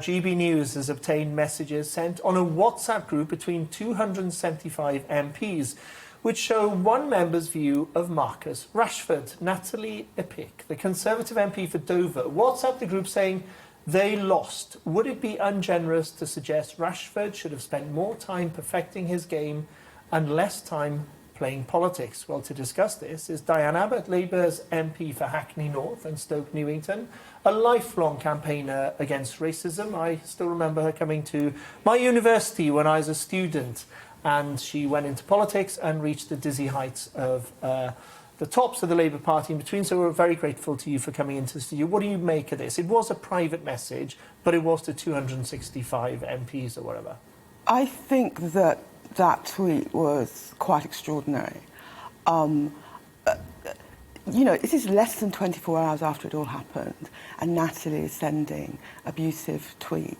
GBNews has obtained messages sent on a WhatsApp group between 275 MPs, which show one member's view of Marcus Rashford. Natalie Elphicke, the Conservative MP for Dover, WhatsApped the group saying they lost. Would it be ungenerous to suggest Rashford should have spent more time perfecting his game and less time playing politics? Well, to discuss this is Diane Abbott, Labour's MP for Hackney North and Stoke Newington, a lifelong campaigner against racism. I still remember her coming to my university when I was a student, and she went into politics and reached the dizzy heights of the tops of the Labour Party in between. So we're very grateful to you for coming into the studio. What do you make of this? It was a private message, but it was to 265 MPs or whatever. I think that tweet was quite extraordinary. You know, this is less than 24 hours after it all happened, and Natalie is sending abusive tweets.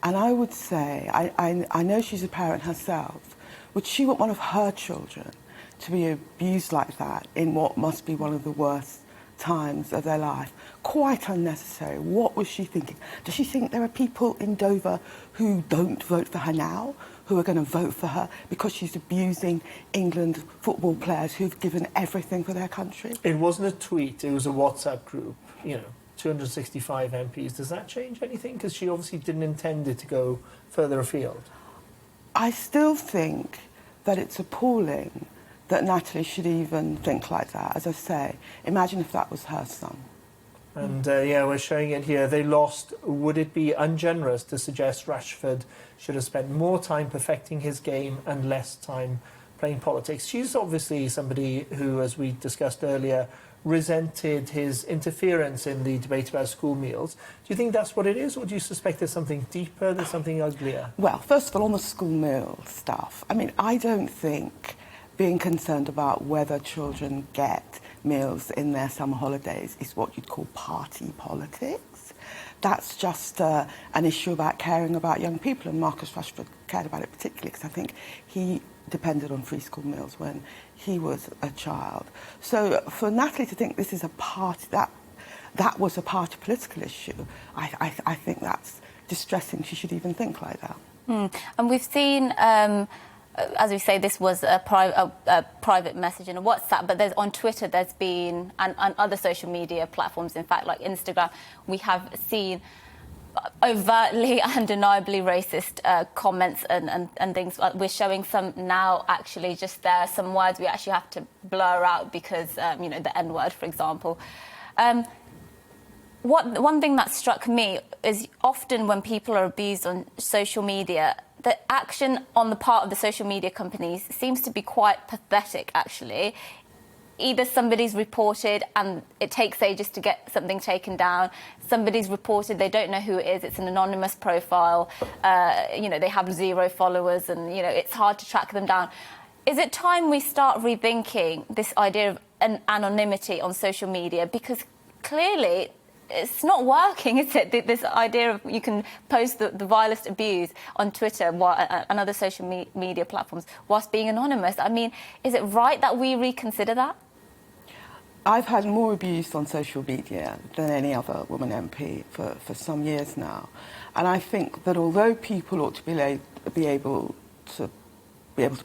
And I would say, I know she's a parent herself, would she want one of her children to be abused like that in what must be one of the worst times of their life? Quite unnecessary. What was she thinking? Does she think there are people in Dover who don't vote for her now, who are going to vote for her because she's abusing England football players who've given everything for their country? It wasn't a tweet, it was a WhatsApp group, you know, 265 MPs. Does that change anything? Because she obviously didn't intend it to go further afield. I still think that it's appalling that Natalie should even think like that. As I say, imagine if that was her son. And yeah, we're showing it here. They lost. Would it be ungenerous to suggest Rashford should have spent more time perfecting his game and less time playing politics? She's obviously somebody who, as we discussed earlier, resented his interference in the debate about school meals. Do you think that's what it is, or do you suspect there's something deeper, there's something uglier? Well, first of all, on the school meal stuff, I mean, I don't think being concerned about whether children get meals in their summer holidays is what you'd call party politics. That's just an issue about caring about young people, and Marcus Rashford cared about it particularly because I think he depended on free school meals when he was a child. So for Natalie to think this is a party, that was a party political issue, I think that's distressing. She should even think like that. And we've seen as we say, this was a private message in a WhatsApp, but on Twitter there's been, and other social media platforms, in fact, like Instagram, we have seen overtly, undeniably racist comments and things. We're showing some now, actually, just there are some words we actually have to blur out because, you know, the N-word, for example. One thing that struck me is often when people are abused on social media, the action on the part of the social media companies seems to be quite pathetic, actually. Either somebody's reported and it takes ages to get something taken down, somebody's reported, they don't know who it is, it's an anonymous profile, you know, they have 0 followers and, you know, it's hard to track them down. Is it time we start rethinking this idea of anonymity on social media? Because clearly it's not working, is it? This idea of you can post the vilest abuse on Twitter and other social media platforms whilst being anonymous. I mean, is it right that we reconsider that? I've had more abuse on social media than any other woman MP for some years now. And I think that although people ought to be able to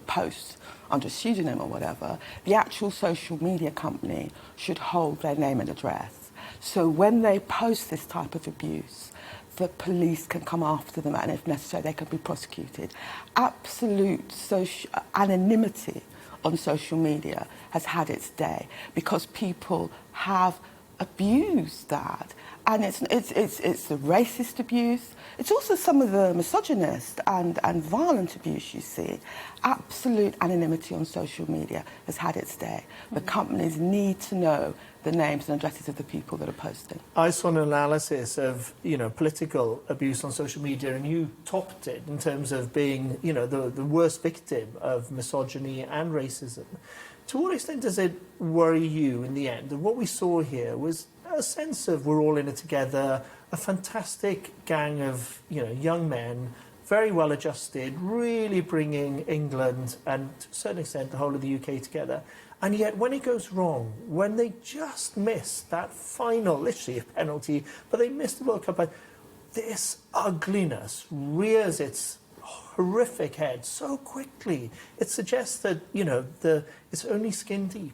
post under a pseudonym or whatever, the actual social media company should hold their name and address. So when they post this type of abuse, the police can come after them, and if necessary, they can be prosecuted. Absolute anonymity on social media has had its day because people have abused that. And it's the racist abuse. It's also some of the misogynist and violent abuse you see. Absolute anonymity on social media has had its day. The companies need to know the names and addresses of the people that are posting. I saw an analysis of, you know, political abuse on social media, and you topped it in terms of being, you know, the worst victim of misogyny and racism. To what extent does it worry you in the end? And what we saw here was a sense of we're all in it together, a fantastic gang of, you know, young men, very well adjusted, really bringing England and to a certain extent the whole of the UK together. And yet when it goes wrong, when they just miss that final, literally a penalty, but they missed the World Cup, this ugliness rears its horrific head so quickly. It suggests that, you know, it's only skin deep.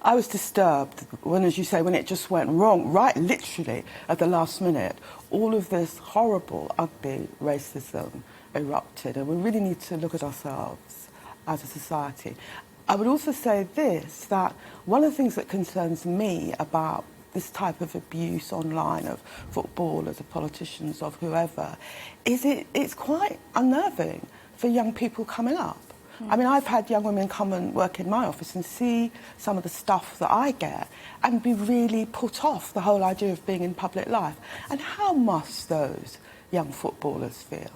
I was disturbed when, as you say, when it just went wrong, right literally at the last minute. All of this horrible, ugly racism erupted, and we really need to look at ourselves as a society. I would also say this, that one of the things that concerns me about this type of abuse online of footballers, of politicians, of whoever, is it's quite unnerving for young people coming up. I mean, I've had young women come and work in my office and see some of the stuff that I get and be really put off the whole idea of being in public life. And how must those young footballers feel?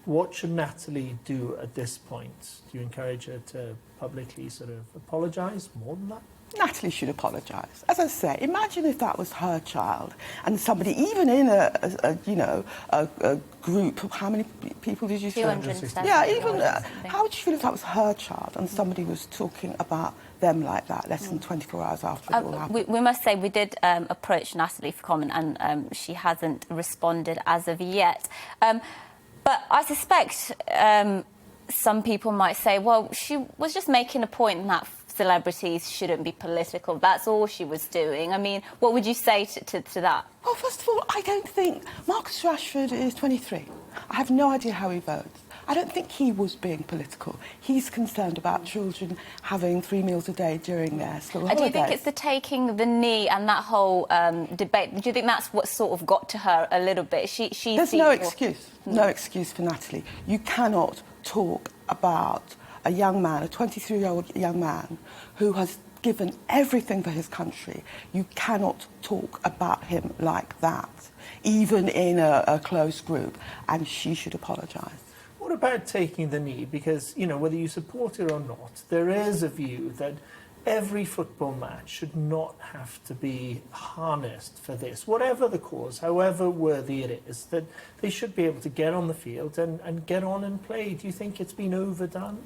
What should Natalie do at this point? Do you encourage her to publicly sort of apologise more than that? Natalie should apologise. As I say, imagine if that was her child and somebody, even in a group of, how many people did you say? 270. Yeah, even, how would you feel if that was her child and somebody was talking about them like that less than 24 hours after it all happened? We must say we did approach Natalie for comment, and she hasn't responded as of yet. But I suspect some people might say, well, she was just making a point that celebrities shouldn't be political. That's all she was doing. I mean, what would you say to that? Well, first of all, I don't think... Marcus Rashford is 23. I have no idea how he votes. I don't think he was being political. He's concerned about children having 3 meals a day during their school holidays. Do you think it's the taking the knee and that whole debate? Do you think that's what sort of got to her a little bit? There's no excuse. No excuse for Natalie. You cannot talk about a young man, a 23-year-old young man, who has given everything for his country. You cannot talk about him like that, even in a closed group, and she should apologise. What about taking the knee? Because, you know, whether you support it or not, there is a view that every football match should not have to be harnessed for this. Whatever the cause, however worthy it is, that they should be able to get on the field and get on and play. Do you think it's been overdone?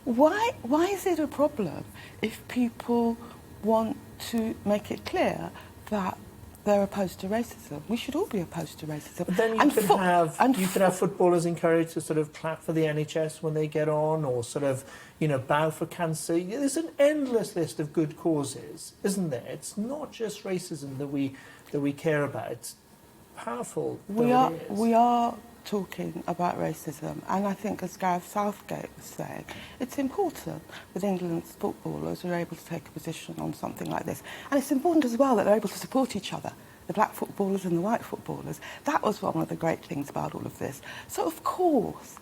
Why is it a problem if people want to make it clear that they're opposed to racism? We should all be opposed to racism. But then you could have footballers encouraged to sort of clap for the NHS when they get on, or sort of, you know, bow for cancer. There's an endless list of good causes, isn't there? It's not just racism that we care about. It's powerful. We are talking about racism, and I think, as Gareth Southgate was saying, it's important that England's footballers are able to take a position on something like this. And it's important as well that they're able to support each other, the black footballers and the white footballers. That was one of the great things about all of this. So, of course,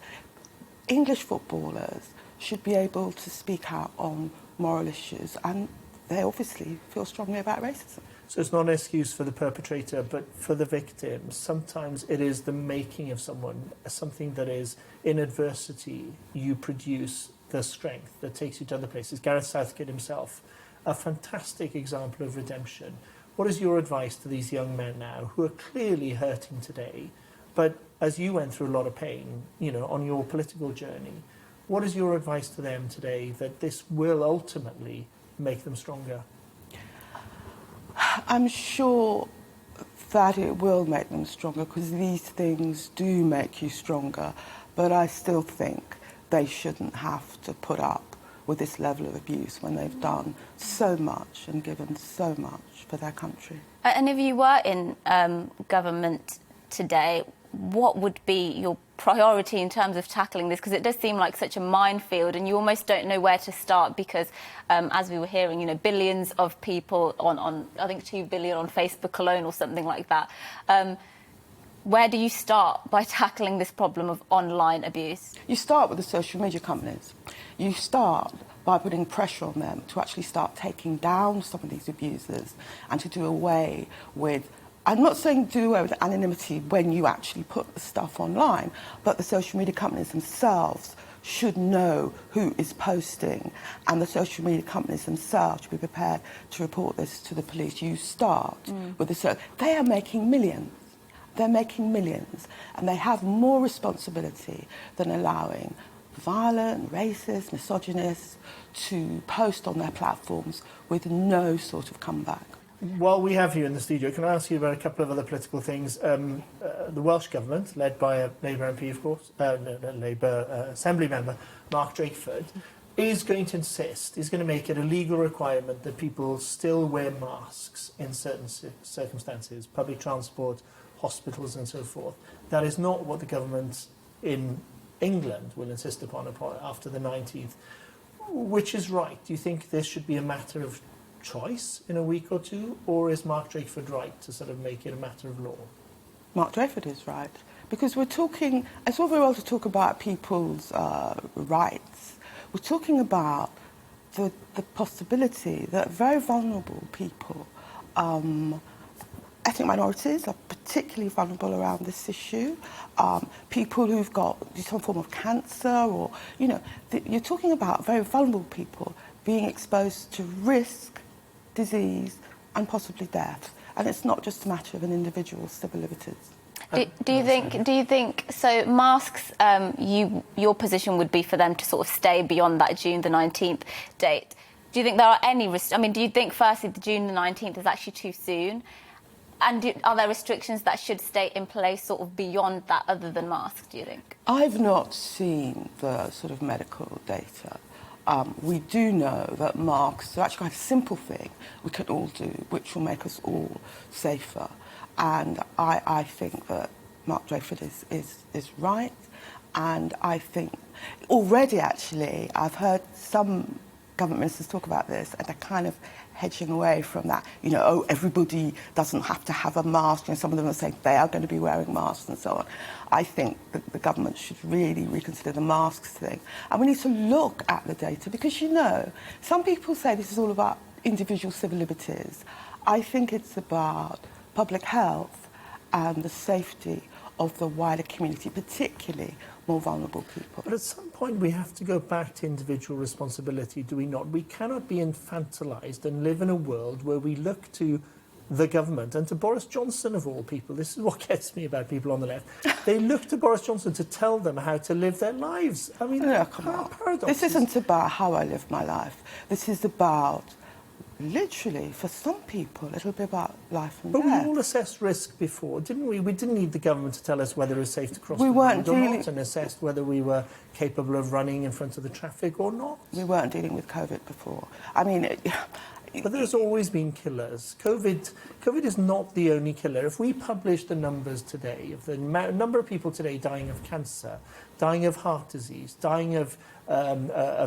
English footballers should be able to speak out on moral issues, and they obviously feel strongly about racism. So it's not an excuse for the perpetrator, but for the victim. Sometimes it is the making of someone, something that is in adversity. You produce the strength that takes you to other places. Gareth Southgate himself, a fantastic example of redemption. What is your advice to these young men now who are clearly hurting today, but as you went through a lot of pain, you know, on your political journey, what is your advice to them today that this will ultimately make them stronger? I'm sure that it will make them stronger, because these things do make you stronger, but I still think they shouldn't have to put up with this level of abuse when they've done so much and given so much for their country. And if you were in government today, what would be your priority in terms of tackling this? Because it does seem like such a minefield, and you almost don't know where to start, because as we were hearing, you know, billions of people on I think 2 billion on Facebook alone or something like that. Where do you start by tackling this problem of online abuse? You start with the social media companies. You start by putting pressure on them to actually start taking down some of these abusers and to do away with... I'm not saying do away with anonymity when you actually put the stuff online, but the social media companies themselves should know who is posting, and the social media companies themselves should be prepared to report this to the police. You start with the... They are making millions. They're making millions, and they have more responsibility than allowing violent, racist, misogynists to post on their platforms with no sort of comeback. While we have you in the studio, can I ask you about a couple of other political things? The Welsh Government, led by a Labour MP, of course, Labour Assembly member, Mark Drakeford, is going to insist, is going to make it a legal requirement that people still wear masks in certain circumstances, public transport, hospitals and so forth. That is not what the government in England will insist upon after the 19th. Which is right? Do you think this should be a matter of choice in a week or two, or is Mark Drakeford right to sort of make it a matter of law? Mark Drakeford is right, because we're talking, it's all very well to talk about people's rights. We're talking about the possibility that very vulnerable people, ethnic minorities are particularly vulnerable around this issue. People who've got some form of cancer, or, you know, you're talking about very vulnerable people being exposed to risk, disease and possibly death. And it's not just a matter of an individual's civil liberties. Do you think so? Masks, your position would be for them to sort of stay beyond that June the 19th date. Do you think there are any do you think firstly the June the 19th is actually too soon? And are there restrictions that should stay in place sort of beyond that, other than masks, do you think? I've not seen the sort of medical data. We do know that masks are actually quite a simple thing we can all do, which will make us all safer. And I think that Mark Drakeford is right. And I think already, actually, I've heard some government ministers talk about this, and they're kind of hedging away from that. You know, oh, everybody doesn't have to have a mask, and some of them are saying they are going to be wearing masks and so on. I think that the government should really reconsider the masks thing. And we need to look at the data, because, you know, some people say this is all about individual civil liberties. I think it's about public health and the safety of the wider community, particularly more vulnerable people. But at some point we have to go back to individual responsibility, do we not? We cannot be infantilized and live in a world where we look to the government and to Boris Johnson, of all people. This is what gets me about people on the left. They look to Boris Johnson to tell them how to live their lives. I mean, come on. This isn't about how I live my life. This is about, literally, for some people, it'll be about life and death. But we all assessed risk before, didn't we? We didn't need the government to tell us whether it was safe to cross the road or not, and assessed whether we were capable of running in front of the traffic or not. We weren't dealing with COVID before. I mean... But there's always been killers. COVID is not the only killer. If we published the numbers today of the number of people today dying of cancer, dying of heart disease, dying of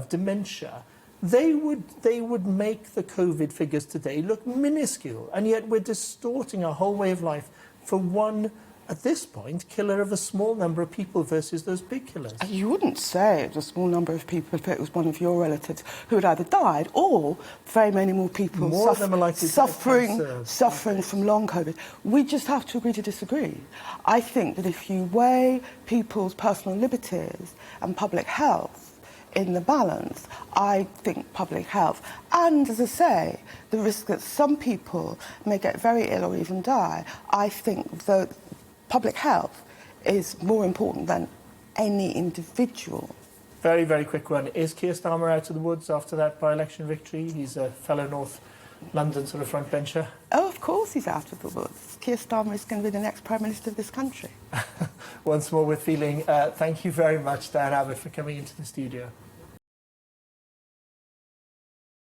dementia, they would make the COVID figures today look minuscule, and yet we're distorting our whole way of life for one, at this point, killer of a small number of people versus those big killers. You wouldn't say it was a small number of people if it was one of your relatives who had either died, or very many more people suffering from long COVID. We just have to agree to disagree. I think that if you weigh people's personal liberties and public health in the balance, I think public health, and as I say, the risk that some people may get very ill or even die, I think that public health is more important than any individual. Very, very quick one. Is Keir Starmer out of the woods after that by-election victory? He's a fellow North London sort of frontbencher. Oh, of course he's out of the woods. Keir Starmer is going to be the next Prime Minister of this country. Once more with feeling, thank you very much, Diane Abbott, for coming into the studio.